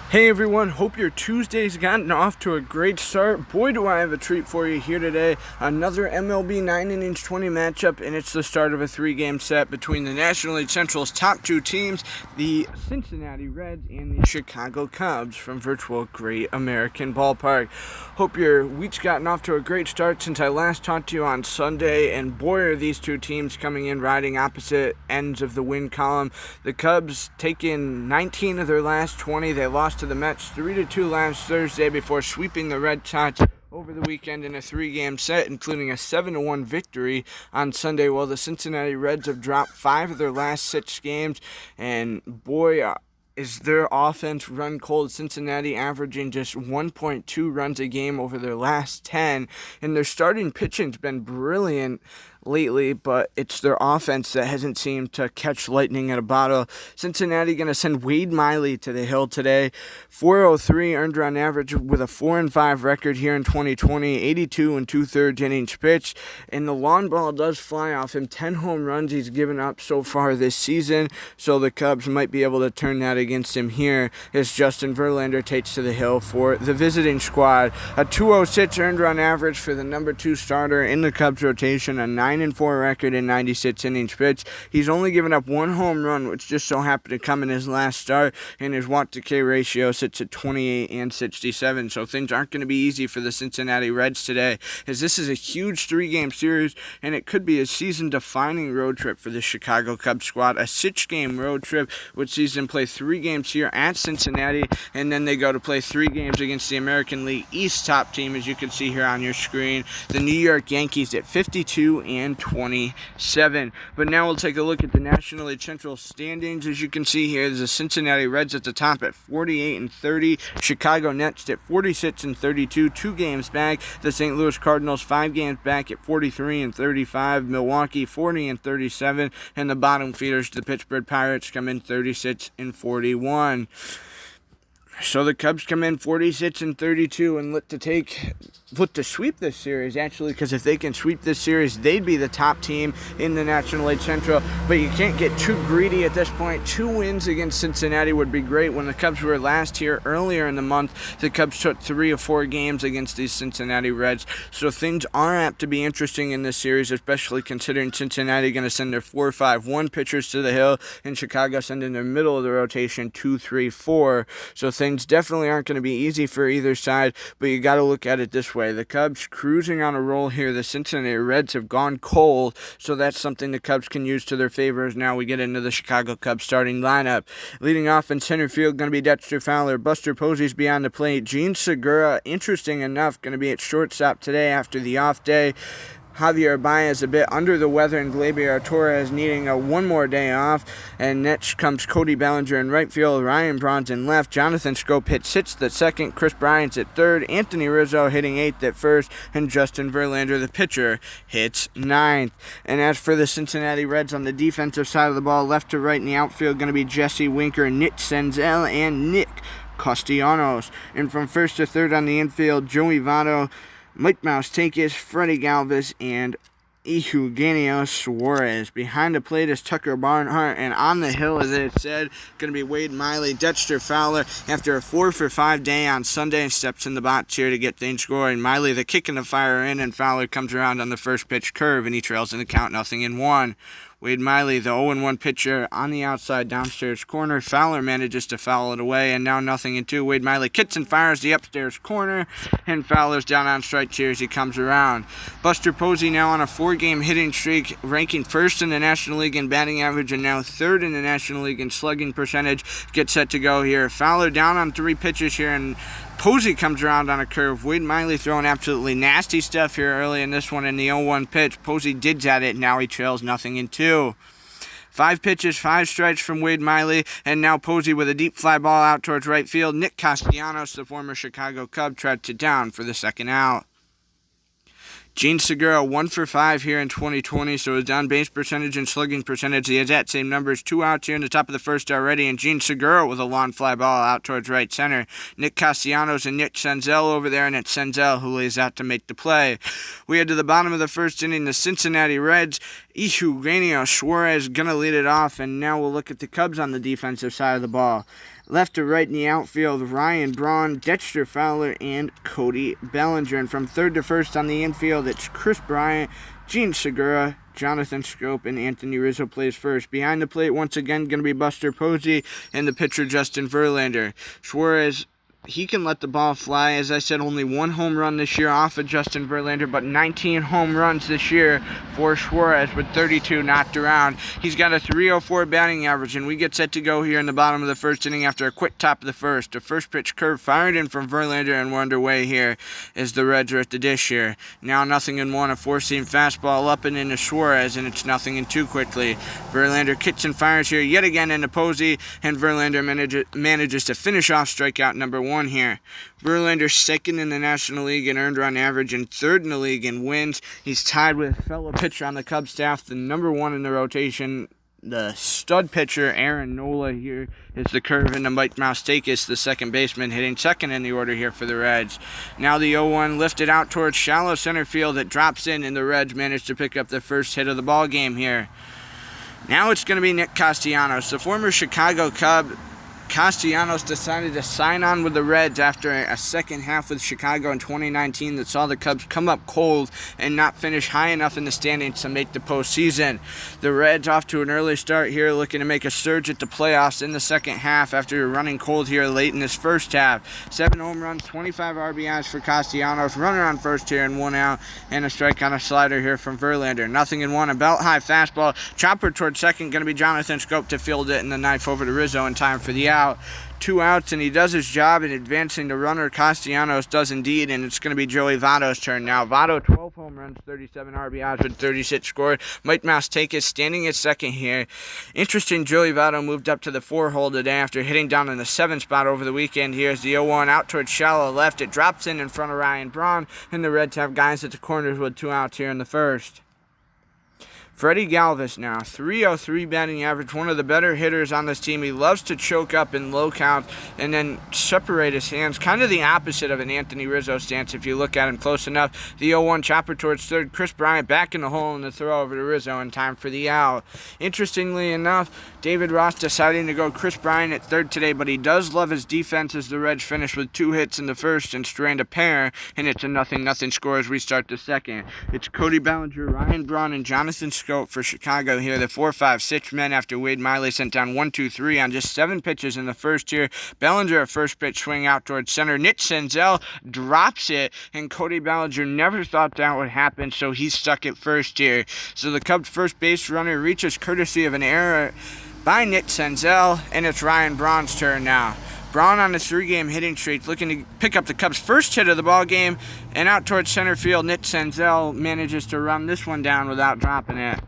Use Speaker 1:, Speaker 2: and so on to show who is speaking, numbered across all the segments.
Speaker 1: Hey everyone, hope your Tuesday's gotten off to a great start. Boy, do I have a treat for you here today. Another MLB 9 innings 20 matchup, and it's the start of a 3-game set between the National League Central's top two teams, the Cincinnati Reds and the Chicago Cubs from virtual Great American Ballpark. Hope your week's gotten off to a great start since I last talked to you on Sunday, and boy are these two teams coming in riding opposite ends of the win column. The Cubs taking 19 of their last 20. They lost to the Mets 3-2 last Thursday before sweeping the Red Sox over the weekend in a 3-game set, including a 7-1 victory on Sunday, while the Cincinnati Reds have dropped 5 of their last 6 games, and boy, is their offense run cold. Cincinnati averaging just 1.2 runs a game over their last 10, and their starting pitching's been brilliant lately, but it's their offense that hasn't seemed to catch lightning in a bottle. Cincinnati going to send Wade Miley to the hill today. 403 earned run average with a 4-5 record here in 2020, 82 and 2/3 innings pitched, and the long ball does fly off him. 10 home runs he's given up so far this season, so the Cubs might be able to turn that against him here as Justin Verlander takes to the hill for the visiting squad. A 206 earned run average for the number 2 starter in the Cubs rotation, a 9-4 record in 96 innings pitched. He's only given up 1 home run, which just so happened to come in his last start, and his walk-to-K ratio sits at 28 and 67, so things aren't going to be easy for the Cincinnati Reds today, as this is a huge 3-game series, and it could be a season-defining road trip for the Chicago Cubs squad. A 6-game road trip, which sees them play 3 games here at Cincinnati, and then they go to play 3 games against the American League East top team, as you can see here on your screen, the New York Yankees at 52 and 27. But now we'll take a look at the National League Central standings. As you can see here, there's the Cincinnati Reds at the top at 48 and 30, Chicago next at 46 and 32, 2 games back. The St. Louis Cardinals 5 games back at 43 and 35, Milwaukee 40 and 37, and the bottom feeders, the Pittsburgh Pirates, come in 36 and 41. So the Cubs come in 46 and 32 and look to sweep this series, actually, because if they can sweep this series, they'd be the top team in the National League Central. But you can't get too greedy at this point. 2 wins against Cincinnati would be great. When the Cubs were last here earlier in the month, the Cubs took 3 or 4 games against these Cincinnati Reds. So things are apt to be interesting in this series, especially considering Cincinnati going to send their 4-5-1 pitchers to the hill, and Chicago sending their middle of the rotation 2-3-4. So things definitely aren't going to be easy for either side, but you got to look at it this way. The Cubs cruising on a roll here. The Cincinnati Reds have gone cold, so that's something the Cubs can use to their favor as now we get into the Chicago Cubs starting lineup. Leading off in center field going to be Dexter Fowler. Buster Posey's beyond the plate. Gene Segura, interesting enough, going to be at shortstop today after the off day. Javier Baez a bit under the weather, and Gleyber Torres needing one more day off. And next comes Cody Bellinger in right field, Ryan Braun in left, Jonathan Schoop hits 6th at second, Chris Bryant's at 3rd, Anthony Rizzo hitting 8th at 1st, and Justin Verlander, the pitcher, hits 9th. And as for the Cincinnati Reds on the defensive side of the ball, left to right in the outfield, going to be Jesse Winker, Nick Senzel, and Nick Castellanos. And from first to third on the infield, Joey Votto, Mike Moustakas, Freddie Galvis, and Eugenio Suarez. Behind the plate is Tucker Barnhart, and on the hill, as it said, going to be Wade Miley. Dexter Fowler, after a 4-for-5 day on Sunday, steps in the box here to get things going. Miley, the kick and the fire in, and Fowler comes around on the first pitch curve, and he trails in the count 0-1. Wade Miley, the 0-1 pitcher, on the outside downstairs corner. Fowler manages to foul it away, and now 0-2. Wade Miley kicks and fires the upstairs corner, and Fowler's down on strike here as he comes around. Buster Posey now on a 4-game hitting streak, ranking 1st in the National League in batting average and now 3rd in the National League in slugging percentage. Gets set to go here. Fowler down on 3 pitches here, and Posey comes around on a curve. Wade Miley throwing absolutely nasty stuff here early in this one in the 0-1 pitch. Posey digs at it, and now he trails 0-2. 5 pitches, 5 strikes from Wade Miley, and now Posey with a deep fly ball out towards right field. Nick Castellanos, the former Chicago Cub, tried it down for the second out. Gene Segura 1-for-5 here in 2020, so his on-base percentage and slugging percentage, he has that same numbers. 2 outs here in the top of the first already, and Gene Segura with a long fly ball out towards right center. Nick Castellanos and Nick Senzel over there, and it's Senzel who lays out to make the play. We head to the bottom of the first inning. The Cincinnati Reds, Eugenio Suarez going to lead it off, and now we'll look at the Cubs on the defensive side of the ball. Left to right in the outfield, Ryan Braun, Dexter Fowler, and Cody Bellinger. And from third to first on the infield, it's Chris Bryant, Gene Segura, Jonathan Schoop, and Anthony Rizzo plays first. Behind the plate, once again, going to be Buster Posey and the pitcher Justin Verlander. Suarez, he can let the ball fly. As I said, only one home run this year off of Justin Verlander, but 19 home runs this year for Suarez with 32 knocked around. He's got a .304 batting average, and we get set to go here in the bottom of the first inning after a quick top of the first. The first pitch curve fired in from Verlander, and we're underway here as the Reds are at the dish here. Now 0-1, a four-seam fastball up and into Suarez, and it's 0-2 quickly. Verlander kicks and fires here yet again into Posey, and Verlander manages to finish off strikeout number 1 here. Verlander second in the National League in earned run average and third in the league in wins. He's tied with fellow pitcher on the Cubs staff, the number 1 in the rotation, the stud pitcher Aaron Nola. Here is the curve into Mike Moustakas, the second baseman, hitting second in the order here for the Reds. Now the 0-1 lifted out towards shallow center field. It drops in, and the Reds manage to pick up the first hit of the ball game here. Now it's going to be Nick Castellanos, the former Chicago Cub. Castellanos decided to sign on with the Reds after a second half with Chicago in 2019 that saw the Cubs come up cold and not finish high enough in the standings to make the postseason. The Reds off to an early start here, looking to make a surge at the playoffs in the second half after running cold here late in this first half. 7 home runs, 25 RBIs for Castellanos, runner on first here and 1 out, and a strike on a slider here from Verlander. 0-1, a belt-high fastball, chopper towards second, going to be Jonathan Schoop to field it, and the knife over to Rizzo in time for the out. 2 outs, and he does his job in advancing the runner. Castellanos does indeed, and it's going to be Joey Votto's turn now. Votto, 12 home runs, 37 RBIs with 36 scored. Mike Moustakas standing at second here. Interesting, Joey Votto moved up to the 4 hole today after hitting down in the 7 spot over the weekend. Here's the 0-1 out towards shallow left. It drops in front of Ryan Braun, and the Reds have guys at the corners with 2 outs here in the first. Freddie Galvis now, .303 batting average, one of the better hitters on this team. He loves to choke up in low counts and then separate his hands, kind of the opposite of an Anthony Rizzo stance if you look at him close enough. The 0-1 chopper towards third, Chris Bryant back in the hole and the throw over to Rizzo in time for the out. Interestingly enough, David Ross deciding to go Chris Bryant at third today, but he does love his defense as the Reds finish with 2 hits in the first and strand a pair, and it's a 0-0 score as we start the second. It's Cody Bellinger, Ryan Braun, and Jonathan Schoop for Chicago here, the 4-5-6 men after Wade Miley sent down 1-2-3 on just 7 pitches in the first here. Bellinger, a first pitch swing out towards center. Nick Senzel drops it, and Cody Bellinger never thought that would happen, so he's stuck at first here. So the Cubs' first base runner reaches courtesy of an error by Nick Senzel, and it's Ryan Braun's turn now. Braun on a 3-game hitting streak, looking to pick up the Cubs' first hit of the ball game, and out towards center field, Nick Senzel manages to run this one down without dropping it.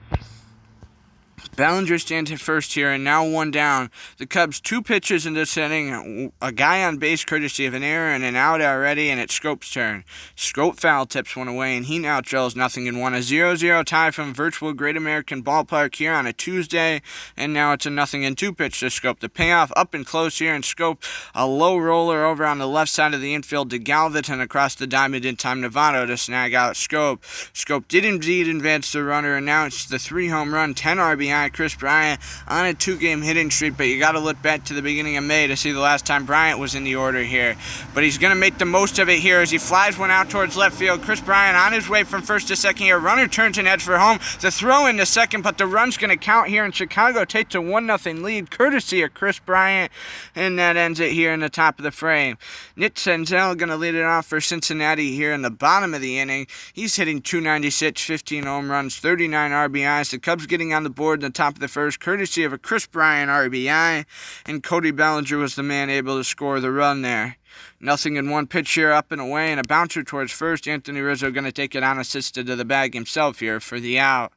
Speaker 1: Bellinger stands at first here, and now 1 down. The Cubs 2 pitches in this inning, a guy on base courtesy of an error and an out already, and it's Schoop's turn. Schoop foul tips one away, and he now trails 0-1. A 0-0 tie from virtual Great American Ballpark here on a Tuesday, and now it's a 0-2 pitch to Schoop. The payoff up and close here, and Schoop, a low roller over on the left side of the infield to Galvis and across the diamond in time to Votto to snag out Schoop. Schoop did indeed advance the runner, and now it's the 3 home run, 10 RBI Chris Bryant on a 2-game hitting streak, but you got to look back to the beginning of May to see the last time Bryant was in the order here. But he's going to make the most of it here as he flies one out towards left field. Chris Bryant on his way from first to second here. Runner turns and heads for home. The throw into second, but the run's going to count here, and Chicago takes a 1-0 lead courtesy of Chris Bryant, and that ends it here in the top of the frame. Nick Senzel going to lead it off for Cincinnati here in the bottom of the inning. He's hitting .296, 15 home runs, 39 RBIs. The Cubs getting on the board in the top of the first, courtesy of a Chris Bryant RBI, and Cody Bellinger was the man able to score the run there. 0-1 pitch here up and away, and a bouncer towards first. Anthony Rizzo going to take it unassisted to the bag himself here for the out.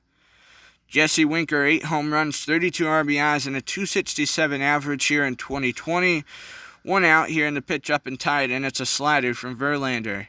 Speaker 1: Jesse Winker, 8 home runs, 32 RBIs, and a .267 average here in 2020. 1 out here in the pitch up and tight, and it's a slider from Verlander.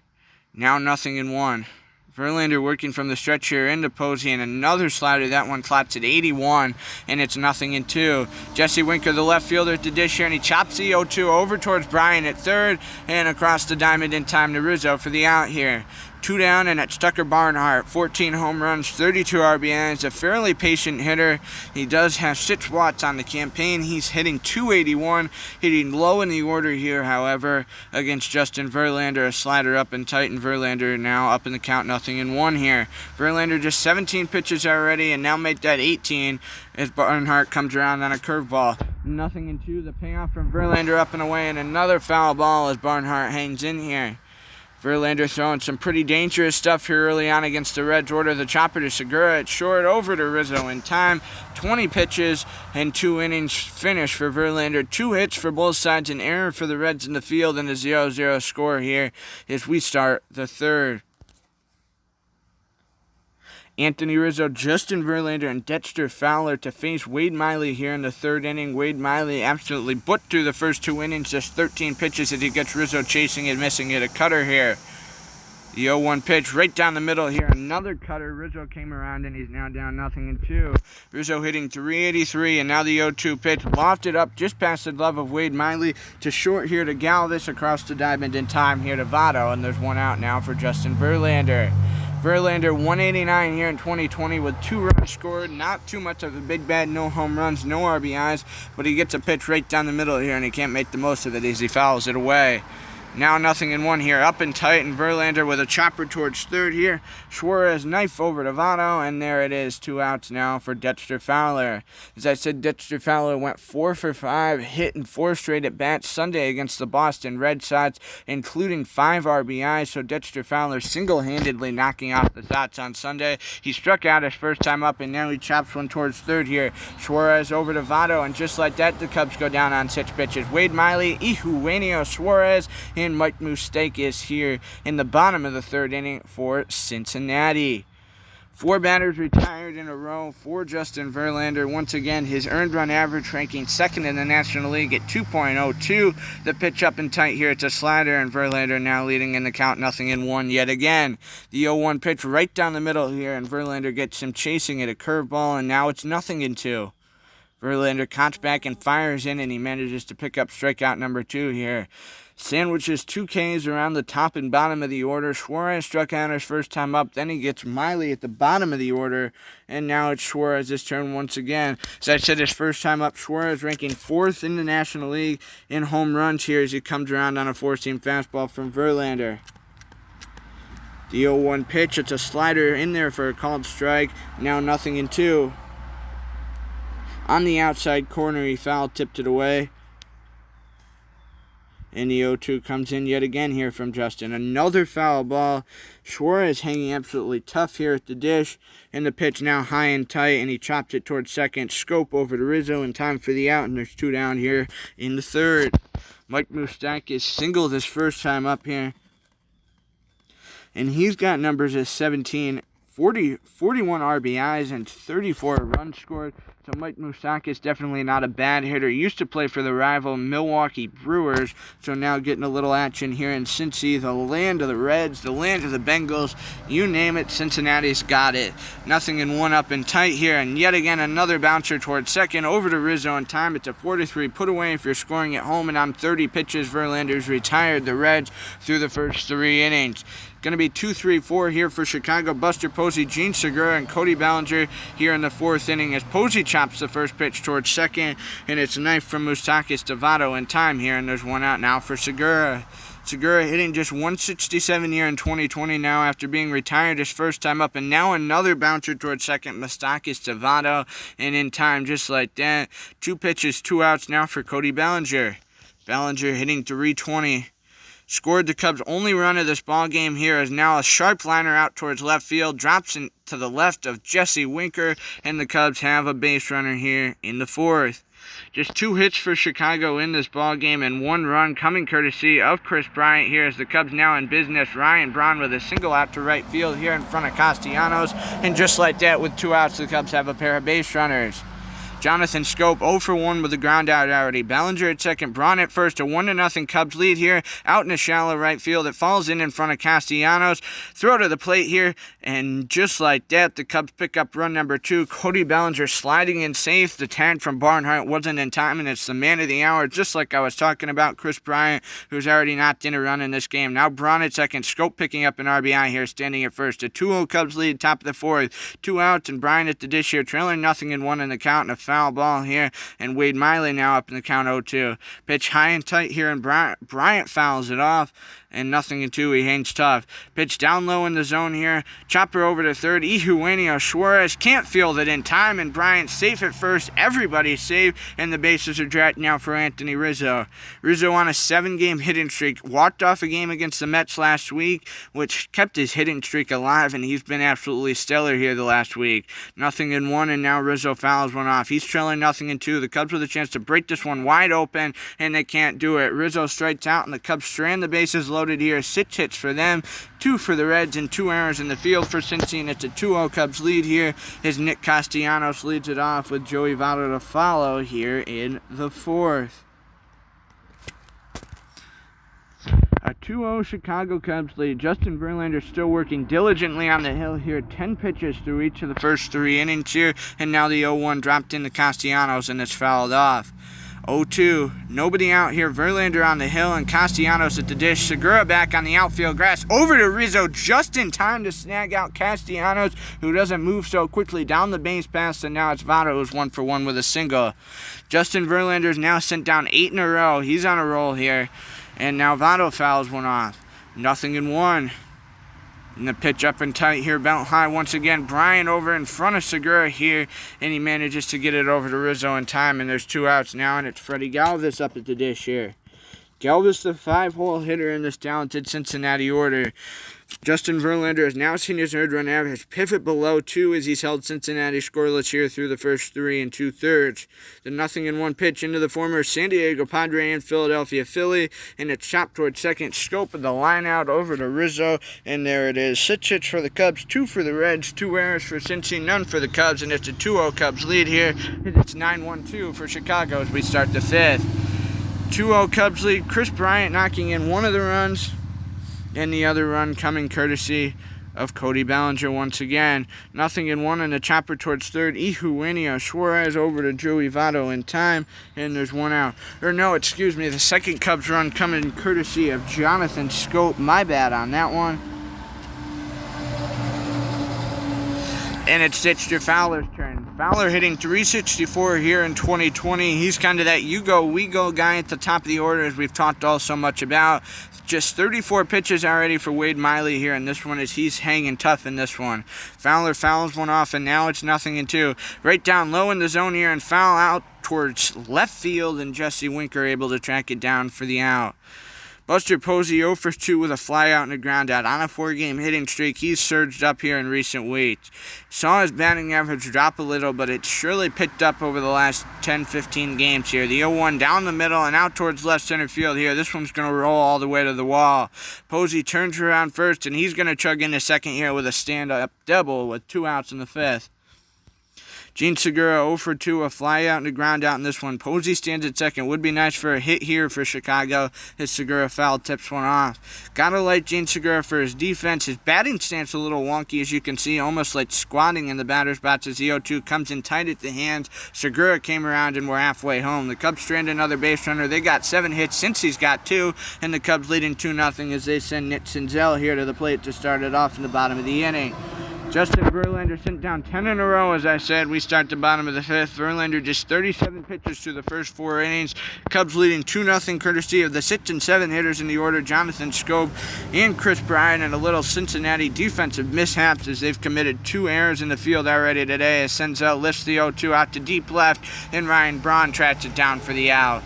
Speaker 1: Now 0-1. Verlander working from the stretch here into Posey, and another slider. That one clots at 81, and it's 0-2. Jesse Winker, the left fielder at the dish here, and he chops the 0-2 over towards Bryant at third, and across the diamond in time to Rizzo for the out here. 2 down, and it's Tucker Barnhart. 14 home runs, 32 RBIs, a fairly patient hitter. He does have 6 watts on the campaign. He's hitting .281, hitting low in the order here, however, against Justin Verlander. A slider up and tight, and Verlander now up in the count, 0-1 here. Verlander just 17 pitches already, and now make that 18 as Barnhart comes around on a curveball. 0-2, the payoff from Verlander up and away, and another foul ball as Barnhart hangs in here. Verlander throwing some pretty dangerous stuff here early on against the Reds. Order the chopper to Segura. It's short over to Rizzo in time. 20 pitches and 2 innings finish for Verlander. 2 hits for both sides, an error for the Reds in the field, and a 0-0 score here as we start the third. Anthony Rizzo, Justin Verlander, and Dexter Fowler to face Wade Miley here in the third inning. Wade Miley absolutely booked through the first 2 innings, just 13 pitches as he gets Rizzo chasing and missing it. A cutter here. The 0-1 pitch right down the middle here. Another cutter. Rizzo came around, and he's now down 0-2. Rizzo hitting .383, and now the 0-2 pitch lofted up just past the glove of Wade Miley to short here to Galvis across the diamond in time here to Votto, and there's 1 out now for Justin Verlander. Verlander 189 here in 2020 with 2 runs scored. Not too much of a big bad, no home runs, no RBIs, but he gets a pitch right down the middle here, and he can't make the most of it as he fouls it away. Now 0-1 here, up and tight, and Verlander with a chopper towards third here. Suarez knife over to Votto, and there it is, 2 outs now for Dexter Fowler. As I said, Dexter Fowler went 4 for 5, hitting 4 straight at bats Sunday against the Boston Red Sox, including 5 RBIs, so Dexter Fowler single-handedly knocking off the Sox on Sunday. He struck out his first time up, and now he chops one towards third here. Suarez over to Votto, and just like that, the Cubs go down on 6 pitches. Wade Miley, Eugenio Suarez, and Mike Moustakas here in the bottom of the third inning for Cincinnati. 4 batters retired in a row for Justin Verlander. Once again, his earned run average ranking 2nd in the National League at 2.02. The pitch up and tight here. It's a slider, and Verlander now leading in the count, 0-1 yet again. The 0-1 pitch right down the middle here, and Verlander gets him chasing at a curveball, and now it's 0-2. Verlander counts back and fires in, and he manages to pick up strikeout number 2 here. Sandwiches 2 Ks around the top and bottom of the order. Suarez struck out his first time up. Then he gets Miley at the bottom of the order. And now it's Suarez's turn once again. As I said, his first time up, Suarez ranking 4th in the National League in home runs here as he comes around on a 4-seam fastball from Verlander. The 0-1 pitch, it's a slider in there for a called strike. Now 0-2. On the outside corner, he foul tipped it away. And the 0-2 comes in yet again here from Justin. Another foul ball. Suarez hanging absolutely tough here at the dish. And the pitch now high and tight, and he chops it towards second. Scope over to Rizzo in time for the out, and there's 2 down here in the third. Mike Moustakas singled his first time up here. And he's got numbers as 17, 41 RBIs, and 34 runs scored. So Mike Moustakas definitely not a bad hitter. Used to play for the rival Milwaukee Brewers, so now getting a little action here in Cincy, the land of the Reds, the land of the Bengals, you name it, Cincinnati's got it. 0-1 up and tight here, and yet again another bouncer towards second, over to Rizzo in time. It's a 4-3 put away if you're scoring at home, and on 30 pitches, Verlander's retired the Reds through the first 3 innings. Going to be 2-3-4 here for Chicago. Buster Posey, Gene Segura, and Cody Bellinger here in the 4th inning as Posey chops the first pitch towards second, and it's a knife from Moustakas to Votto in time here, and there's 1 out now for Segura. Segura hitting just 167 here in 2020 now after being retired his first time up, and now another bouncer towards second, Moustakas to Votto, and in time just like that. 2 pitches, 2 outs now for Cody Bellinger. Bellinger hitting .320. Scored the Cubs' only run of this ball game here is now a sharp liner out towards left field. Drops in to the left of Jesse Winker, and the Cubs have a base runner here in the 4th. Just 2 hits for Chicago in this ball game and 1 run coming courtesy of Chris Bryant here as the Cubs now in business. Ryan Braun with a single out to right field here in front of Castellanos. And just like that, with 2 outs, the Cubs have a pair of base runners. Jonathan Scope 0 for 1 with a ground out already. Bellinger at second, Braun at first. A 1-0 Cubs lead here. Out in a shallow right field. It falls in front of Castellanos. Throw to the plate here, and just like that, the Cubs pick up run number 2. Cody Bellinger sliding in safe. The tag from Barnhart wasn't in time, and it's the man of the hour, just like I was talking about, Chris Bryant, who's already knocked in a run in this game. Now Braun at second. Scope picking up an RBI here, standing at first. A 2-0 Cubs lead, top of the fourth. 2 outs, and Bryant at the dish here, trailing 0-1 in the count, and a foul ball here, and Wade Miley now up in the count 0-2. Pitch high and tight here, and Bryant fouls it off, and 0-2. He hangs tough. Pitch down low in the zone here. Chopper over to third. Eugenio Suarez can't field it in time, and Bryant safe at first. Everybody's safe, and the bases are dragged now for Anthony Rizzo. Rizzo on a 7-game hitting streak. Walked off a game against the Mets last week, which kept his hitting streak alive, and he's been absolutely stellar here the last week. 0-1, and now Rizzo fouls one off. He's trailing 0-2. The Cubs with a chance to break this one wide open, and they can't do it. Rizzo strikes out, and the Cubs strand the bases loaded here. 6 hits for them, 2 for the Reds, and 2 errors in the field for Cincy, and it's a 2-0 Cubs lead here as Nick Castellanos leads it off with Joey Votto to follow here in the 4th. A 2-0 Chicago Cubs lead. Justin Verlander still working diligently on the hill here. 10 pitches through each of the first 3 innings here, and now the 0-1 dropped into Castellanos, and it's fouled off. 0-2, nobody out here. Verlander on the hill and Castellanos at the dish. Segura back on the outfield grass. Over to Rizzo just in time to snag out Castellanos, who doesn't move so quickly down the base pass, and now it's Votto who's 1 for 1 with a single. Justin Verlander's now sent down 8 in a row. He's on a roll here, and now Votto fouls one off. 0-1. And the pitch up and tight here, belt high once again. Bryant over in front of Segura here, and he manages to get it over to Rizzo in time, and there's 2 outs now, and it's Freddie Galvis up at the dish here. Galvis, the 5-hole hitter in this talented Cincinnati order. Justin Verlander has now seen his earned run average pivot below 2 as he's held Cincinnati scoreless here through the first 3 2/3. The 0-1 pitch into the former San Diego Padre and Philadelphia Philly, and it's chopped towards second. Scope of the line out over to Rizzo, and there it is. 6 hits for the Cubs, 2 for the Reds, 2 errors for Cincy, none for the Cubs, and it's a 2-0 Cubs lead here. It's 9-1-2 for Chicago as we start the 5th. 2-0 Cubs lead. Chris Bryant knocking in one of the runs, and the other run coming courtesy of Cody Bellinger once again. 0-1, and the chopper towards third. Eugenio Suarez over to Joey Votto in time, and there's 1 out. The second Cubs run coming courtesy of Jonathan Scope. My bad on that one. And it's Ditcher Fowler's turn. Fowler hitting .364 here in 2020. He's kind of that you-go, we-go guy at the top of the order, as we've talked all so much about. Just 34 pitches already for Wade Miley here, and this one is he's hanging tough in this one. Fowler fouls one off, and now it's 0-2. Right down low in the zone here, and foul out towards left field, and Jesse Winker able to track it down for the out. Buster Posey 0 for 2 with a flyout and a groundout. On a 4-game hitting streak, he's surged up here in recent weeks. Saw his batting average drop a little, but it's surely picked up over the last 10-15 games here. The 0-1 down the middle and out towards left center field here. This one's going to roll all the way to the wall. Posey turns around first, and he's going to chug into second here with a stand-up double with 2 outs in the 5th. Gene Segura 0 for 2, a fly out and a ground out in this one. Posey stands at second. Would be nice for a hit here for Chicago. His Segura foul tips one off. Gotta like Gene Segura for his defense. His batting stance a little wonky, as you can see, almost like squatting in the batter's box as the 0-2 comes in tight at the hands. Segura came around and we're halfway home. The Cubs strand another base runner. They got 7 hits since he's got 2, and the Cubs leading 2-0 as they send Nick Senzel here to the plate to start it off in the bottom of the inning. Justin Verlander sent down 10 in a row, as I said. We start the bottom of the 5th. Verlander just 37 pitches through the first 4 innings. Cubs leading 2-0 courtesy of the 6 and 7 hitters in the order, Jonathan Scope and Chris Bryant, and a little Cincinnati defensive mishaps as they've committed 2 errors in the field already today as Senzel lifts the 0-2 out to deep left, and Ryan Braun tracks it down for the out.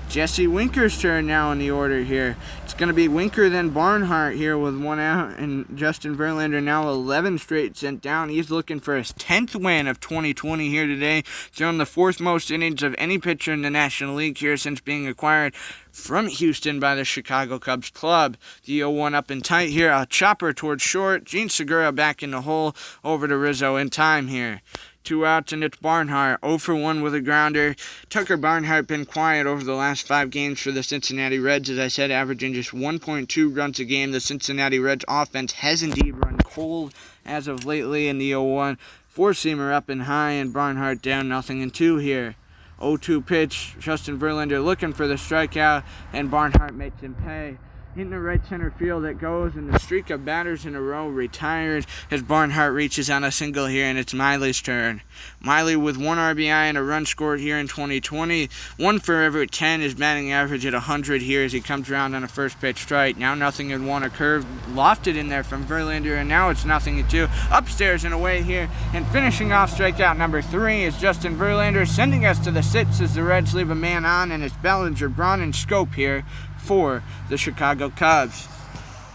Speaker 1: Jesse Winker's turn now in the order here. It's going to be Winker then Barnhart here with 1 out, and Justin Verlander now 11 straight sent down. He's looking for his 10th win of 2020 here today, throwing the 4th most innings of any pitcher in the National League here since being acquired from Houston by the Chicago Cubs club. The 0-1 up and tight here, a chopper towards short. Gene Segura back in the hole over to Rizzo in time here. 2 outs, and it's Barnhart, 0 for 1 with a grounder. Tucker Barnhart been quiet over the last 5 games for the Cincinnati Reds, as I said, averaging just 1.2 runs a game. The Cincinnati Reds offense has indeed run cold as of lately in the 0-1. Four-seamer up and high, and Barnhart down 0-2 here. 0-2 pitch, Justin Verlander looking for the strikeout, and Barnhart makes him pay. In the right center field it goes, and the streak of batters in a row retired as Barnhart reaches on a single here, and it's Miley's turn. Miley with 1 RBI and a run scored here in 2020. 1 for every 10, his batting average at 100 here as he comes around on a first pitch strike. Now 0-1, a curve lofted in there from Verlander, and now it's 0-2. Upstairs and away here, and finishing off strikeout number 3 is Justin Verlander, sending us to the 6th as the Reds leave a man on, and it's Bellinger, Braun, and Scope here for the Chicago Cubs.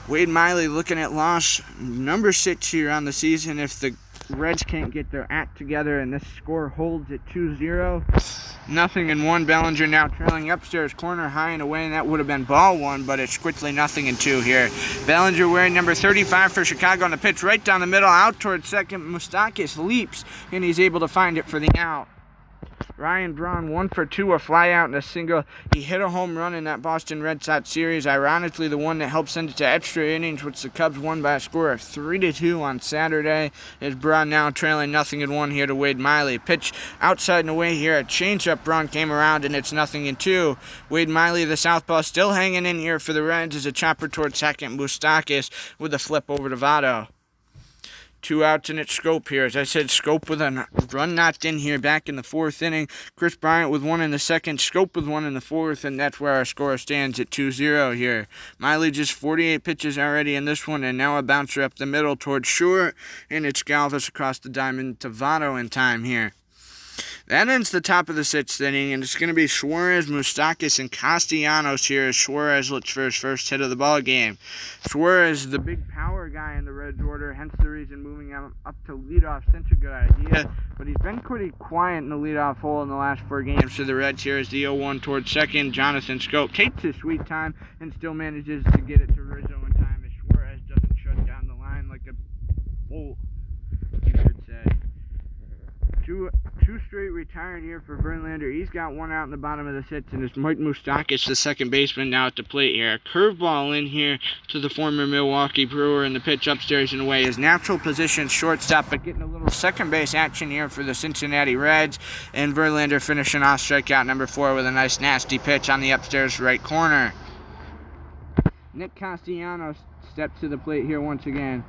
Speaker 1: Wade Miley looking at loss number 6 here on the season if the Reds can't get their act together, and this score holds at 2-0. 0-1. Bellinger now trailing upstairs corner high and away, and that would have been ball 1, but it's quickly 0-2 here. Bellinger wearing number 35 for Chicago on the pitch right down the middle, out towards second. Moustakas leaps, and he's able to find it for the out. Ryan Braun 1 for 2, a fly out and a single. He hit a home run in that Boston Red Sox series, ironically the one that helped send it to extra innings, which the Cubs won by a score of 3-2 on Saturday. As Braun now trailing 0-1 here to Wade Miley. Pitch outside and away here, a changeup. Braun came around, and it's 0-2. Wade Miley, the southpaw, still hanging in here for the Reds as a chopper towards second. Moustakas with a flip over to Votto. 2 outs, and it's Scope here. As I said, Scope with a run knocked in here back in the 4th inning. Chris Bryant with 1 in the 2nd, Scope with 1 in the 4th, and that's where our score stands at 2-0 here. Miley just 48 pitches already in this one, and now a bouncer up the middle towards short, and it's Galvis across the diamond to Votto in time here. That ends the top of the 6th inning, and it's going to be Suarez, Moustakas, and Castellanos here as Suarez looks for his first hit of the ball game. Suarez, the big power guy in the Reds order, hence the reason moving him up to leadoff since a good idea, but he's been pretty quiet in the leadoff hole in the last 4 games for the Reds here as the 0-1 towards second. Jonathan Scope takes his sweet time and still manages to get it to Rizzo in time as Suarez doesn't shut down the line like a bull, you should say. Two straight retired here for Verlander. He's got 1 out in the bottom of the 6th, and it's Mike Moustakas, the second baseman, now at the plate here. A curveball in here to the former Milwaukee Brewer, and the pitch upstairs and away. His natural position shortstop, but getting a little second base action here for the Cincinnati Reds, and Verlander finishing off strikeout number 4 with a nice nasty pitch on the upstairs right corner. Nick Castellanos steps to the plate here once again.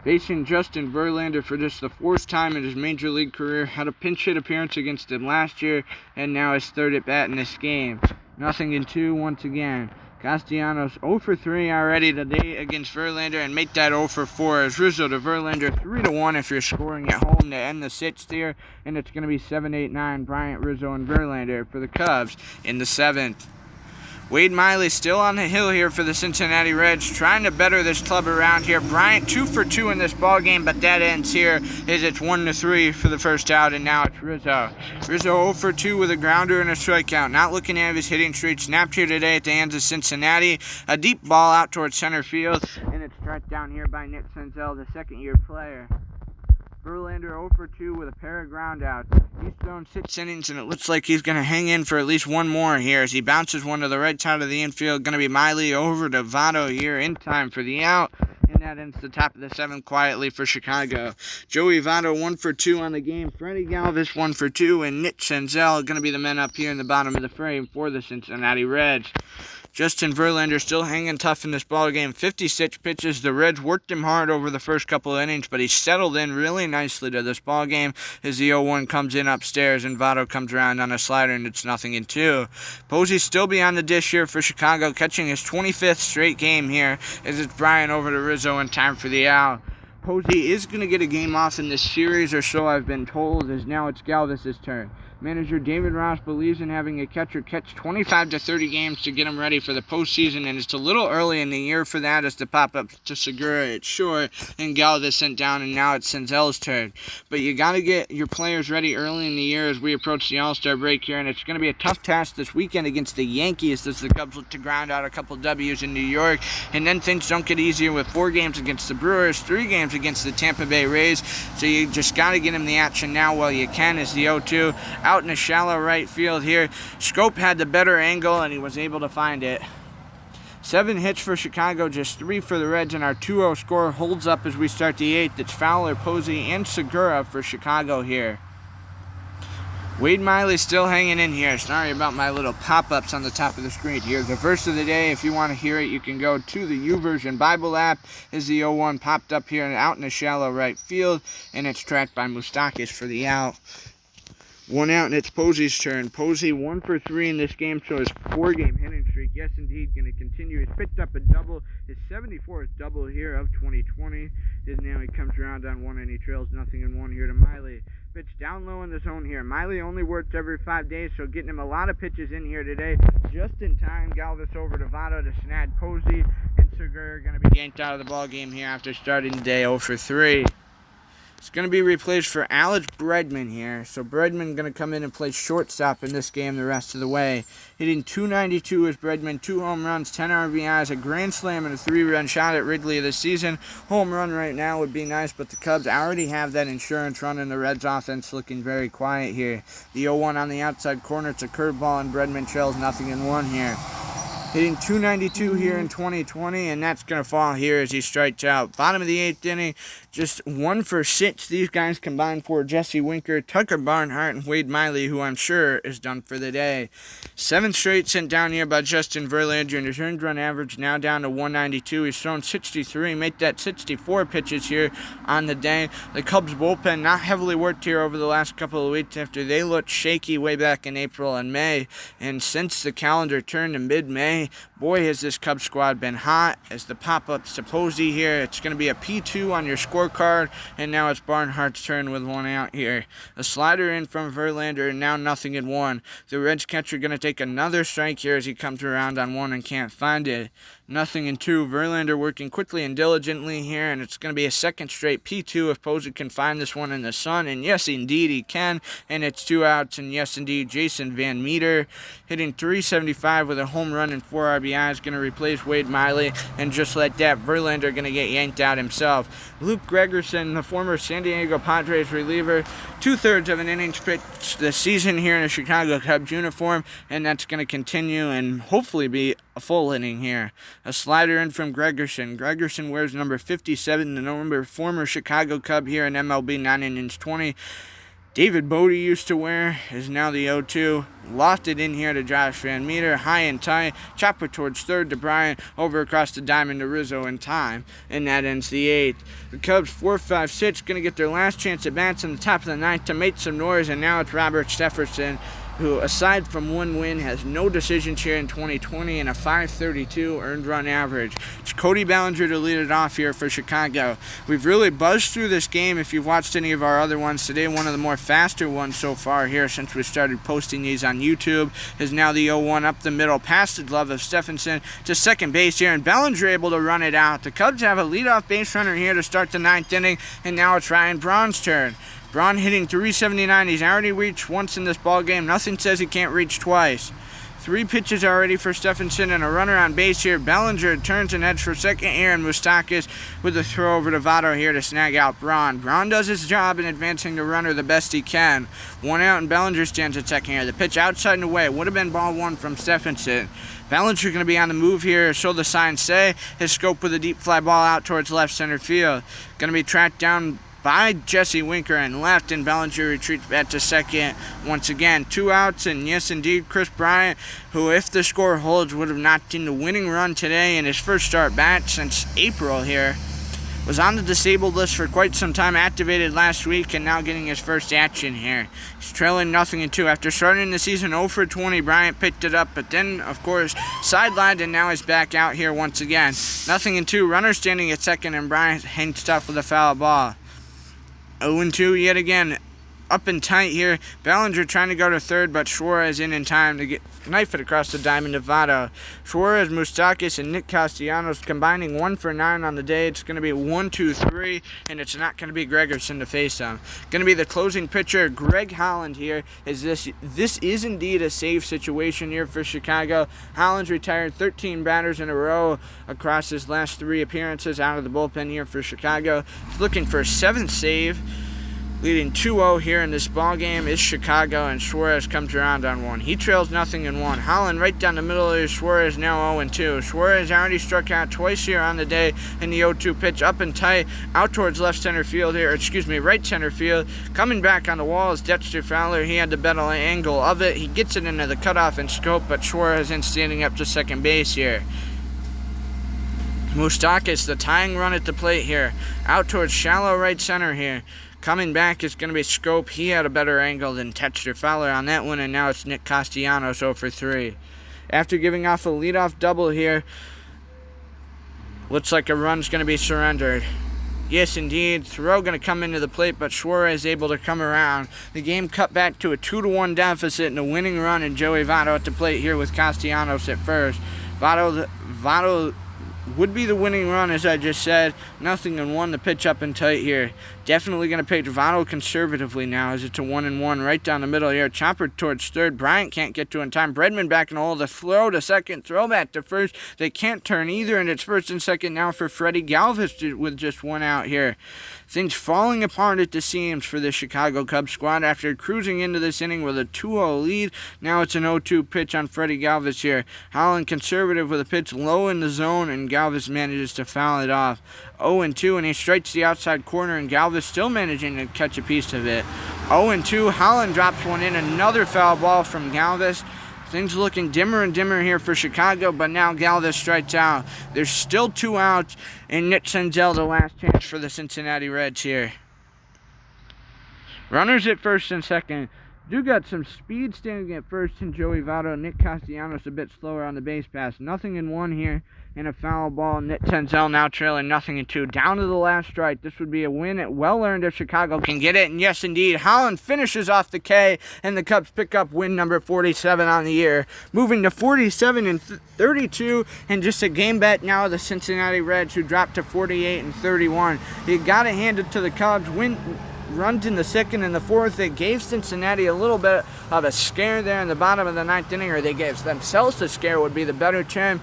Speaker 1: Facing Justin Verlander for just the 4th time in his major league career, had a pinch hit appearance against him last year, and now his 3rd at bat in this game. 0-2 once again. Castellanos 0 for 3 already today against Verlander, and make that 0 for 4 as Rizzo to Verlander, 3-1 if you're scoring at home to end the 6th here, and it's going to be 7-8-9 Bryant, Rizzo, and Verlander for the Cubs in the 7th. Wade Miley still on the hill here for the Cincinnati Reds, trying to better this club around here. Bryant 2 for 2 in this ball game, but that ends here as it's 1-3 for the first out, and now it's Rizzo. Rizzo 0 for 2 with a grounder and a strikeout. Not looking at his hitting streak. Snapped here today at the hands of Cincinnati. A deep ball out towards center field, and it's struck down here by Nick Senzel, the second-year player. Verlander 0 for 2 with a pair of groundouts. He's thrown 6 innings, and it looks like he's going to hang in for at least one more here as he bounces one to the right side of the infield. Going to be Miley over to Votto here in time for the out, and that ends the top of the 7th quietly for Chicago. Joey Votto 1 for 2 on the game. Freddie Galvis 1 for 2, and Nick Senzel going to be the men up here in the bottom of the frame for the Cincinnati Reds. Justin Verlander still hanging tough in this ballgame. 56 pitches. The Reds worked him hard over the first couple of innings, but he settled in really nicely to this ballgame as the 0-1 comes in upstairs and Votto comes around on a slider, and it's 0-2. Posey still beyond the dish here for Chicago, catching his 25th straight game here as it's Bryant over to Rizzo in time for the out. Posey is going to get a game off in this series, or so I've been told, as now it's Galvis' turn. Manager David Ross believes in having a catcher catch 25 to 30 games to get him ready for the postseason, and it's a little early in the year for that as the pop-up to Segura it's short, and Galvis sent down, and now it's Senzel's turn. But you got to get your players ready early in the year as we approach the All-Star break here, and it's going to be a tough task this weekend against the Yankees as the Cubs look to ground out a couple W's in New York, and then things don't get easier with 4 games against the Brewers, 3 games against the Tampa Bay Rays, so you just got to get him the action now while you can as the 0-2. Out in a shallow right field here. Scope had the better angle, and he was able to find it. 7 hits for Chicago, just 3 for the Reds, and our 2-0 score holds up as we start the 8th. It's Fowler, Posey, and Segura for Chicago here. Wade Miley still hanging in here. Sorry about my little pop-ups on the top of the screen here. The verse of the day, if you want to hear it, you can go to the YouVersion Bible app. Is the 0-1 popped up here and out in the shallow right field, and it's tracked by Moustakis for the out. 1 out, and it's Posey's turn. Posey 1 for 3 in this game, so his 4-game hitting streak, yes indeed, going to continue. He's picked up a double, his 74th double here of 2020. And now he comes around on 1 and he trails nothing in 1 here to Miley. Pitch down low in the zone here. Miley only works every 5 days, so getting him a lot of pitches in here today. Just in time, Galvis over to Votto to snag Posey, and Segura are going to be yanked out of the ball game here after starting the day 0 for 3. It's going to be replaced for Alex Bregman here. So Bregman going to come in and play shortstop in this game the rest of the way. Hitting .292 is Bregman, 2 home runs, 10 RBIs, a grand slam, and a 3-run shot at Wrigley this season. Home run right now would be nice, but the Cubs already have that insurance run, and the Reds offense looking very quiet here. The 0-1 on the outside corner, it's a curveball, and Bregman trails nothing in 1 here. Hitting .292 here in 2020, and that's going to fall here as he strikes out. Bottom of the 8th inning, just 1 for 6. These guys combined for Jesse Winker, Tucker Barnhart, and Wade Miley, who I'm sure is done for the day. 7 straight sent down here by Justin Verlander, and his earned run average now down to 192. He's thrown 63, made that 64 pitches here on the day. The Cubs bullpen not heavily worked here over the last couple of weeks after they looked shaky way back in April and May, and since the calendar turned to mid-May, boy, has this Cubs squad been hot. As the pop-up to Posey here, it's going to be a P2 on your scorecard, and now it's Barnhart's turn with 1 out here. A slider in from Verlander, and now nothing in 1. The Reds catcher going to take another strike here as he comes around on 1 and can't find it. Nothing in 2. Verlander working quickly and diligently here, and it's going to be a second straight P2 if Posey can find this one in the sun, and yes, indeed he can, and it's 2 outs, and yes, indeed, Jason Van Meter hitting .375 with a home run and 4 RBIs, going to replace Wade Miley, and just like that, Verlander going to get yanked out himself. Luke Gregerson, the former San Diego Padres reliever, 2/3 of an innings pitched this season here in a Chicago Cubs uniform, and that's going to continue and hopefully be a full inning here. A slider in from Gregerson. Gregerson wears number 57, the former Chicago Cub here in MLB 9 innings 20. David Bodie used to wear is now the 0-2. Lost it in here to Josh Van Meter. High and tight. Chopper towards third to Bryant. Over across the diamond to Rizzo in time. And that ends the 8th. The Cubs 4-5-6 going to get their last chance at bats in the top of the 9th to make some noise. And now it's Robert Stephenson, who, aside from 1 win, has no decisions here in 2020 and a .532 earned run average. It's Cody Bellinger to lead it off here for Chicago. We've really buzzed through this game. If you've watched any of our other ones today, one of the more faster ones so far here since we started posting these on YouTube is now the 0-1 up the middle past the glove of Stephenson to second base here, and Bellinger able to run it out. The Cubs have a leadoff base runner here to start the 9th inning, and now it's Ryan Braun's turn. Braun hitting .379. He's already reached once in this ball game. Nothing says he can't reach twice. 3 pitches already for Stephenson and a runner on base here. Bellinger turns and heads for second here, and Moustakis with a throw over to Votto here to snag out Braun. Braun does his job in advancing the runner the best he can. 1 out, and Bellinger stands at second here. The pitch outside and away. Would have been ball 1 from Stephenson. Bellinger going to be on the move here, so the signs say. His scope with a deep fly ball out towards left center field. Going to be tracked down by Jesse Winker and left, and Bellinger retreats back to second once again. 2 outs, and yes, indeed, Chris Bryant, who, if the score holds, would have knocked in the winning run today in his first start back since April here. Was on the disabled list for quite some time, activated last week, and now getting his first action here. He's trailing nothing in 2. After starting the season 0 for 20, Bryant picked it up, but then, of course, sidelined, and now he's back out here once again. Nothing in 2, runner standing at second, and Bryant hangs tough with a foul ball. 0-2 yet again up and tight here. Bellinger trying to go to third, but Suarez in time to knife it across the diamond to Votto. Suarez, Moustakas, and Nick Castellanos combining 1 for 9 on the day. It's going to be 1-2-3, and it's not going to be Gregerson to face them. Going to be the closing pitcher, Greg Holland here. This is indeed a save situation here for Chicago. Holland's retired 13 batters in a row across his last 3 appearances out of the bullpen here for Chicago. He's looking for a 7th save. Leading 2-0 here in this ball game is Chicago, and Suarez comes around on 1. He trails 0-1. Holland right down the middle of Suarez now 0-2. Suarez already struck out twice here on the day in the 0-2 pitch, up and tight, out towards left center field here, right center field. Coming back on the wall is Dexter Fowler. He had the better angle of it. He gets it into the cutoff and scope, but Suarez in standing up to second base here. Moustakas, the tying run at the plate here, out towards shallow right center here. Coming back is going to be Scope. He had a better angle than Dexter Fowler on that one, and now it's Nick Castellanos 0 for 3. After giving off a leadoff double here, looks like a run's going to be surrendered. Yes, indeed. Throw going to come into the plate, but Suarez able to come around. The game cut back to a 2-1 deficit and a winning run, and Joey Votto at the plate here with Castellanos at first. Votto would be the winning run, as I just said. 0-1, the pitch up and tight here. Definitely going to pitch Votto conservatively now, as it's a 1-1 right down the middle here. Chopper towards third. Bryant can't get to in time. Bredman back in the hole. The throw to second. Throw back to first. They can't turn either, and it's first and second now for Freddie Galvis with just 1 out here. Things falling apart at the seams for the Chicago Cubs squad after cruising into this inning with a 2-0 lead. Now it's an 0-2 pitch on Freddie Galvis here. Holland conservative with a pitch low in the zone, and Galvis manages to foul it off. 0-2, and he strikes the outside corner, and Galvis still managing to catch a piece of it. 0-2, Holland drops one in, another foul ball from Galvis. Things looking dimmer and dimmer here for Chicago, but now Galvis strikes out. There's still 2 outs, and Nick Senzel the last chance for the Cincinnati Reds here. Runners at first and second. Do got some speed standing at first in Joey Votto. Nick Castellanos a bit slower on the base pass. 0-1 here and a foul ball. Nick Senzel now trailing 0-2. Down to the last strike. This would be a win. It well earned if Chicago can get it. And yes, indeed, Holland finishes off the K, and the Cubs pick up win number 47 on the year. Moving to 47-32, and just a game bet now of the Cincinnati Reds, who dropped to 48-31. You got to hand it to the Cubs. Runs in the 2nd and the 4th. They gave Cincinnati a little bit of a scare there in the bottom of the 9th inning, or they gave themselves a scare would be the better term.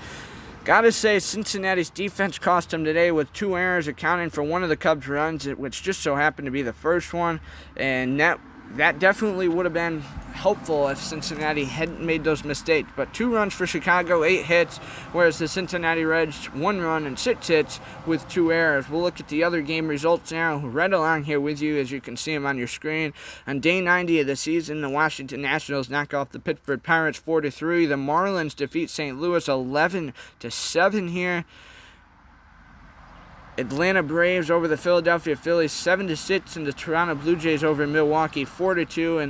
Speaker 1: Gotta say, Cincinnati's defense cost them today with 2 errors, accounting for one of the Cubs' runs, which just so happened to be the first one, and that definitely would have been helpful if Cincinnati hadn't made those mistakes. But 2 runs for Chicago, 8 hits, whereas the Cincinnati Reds 1 run and 6 hits with 2 errors. We'll look at the other game results now. Right along here with you, as you can see them on your screen. On day 90 of the season, the Washington Nationals knock off the Pittsburgh Pirates 4-3. The Marlins defeat St. Louis 11-7 here. Atlanta Braves over the Philadelphia Phillies 7-6, and the Toronto Blue Jays over Milwaukee 4-2. And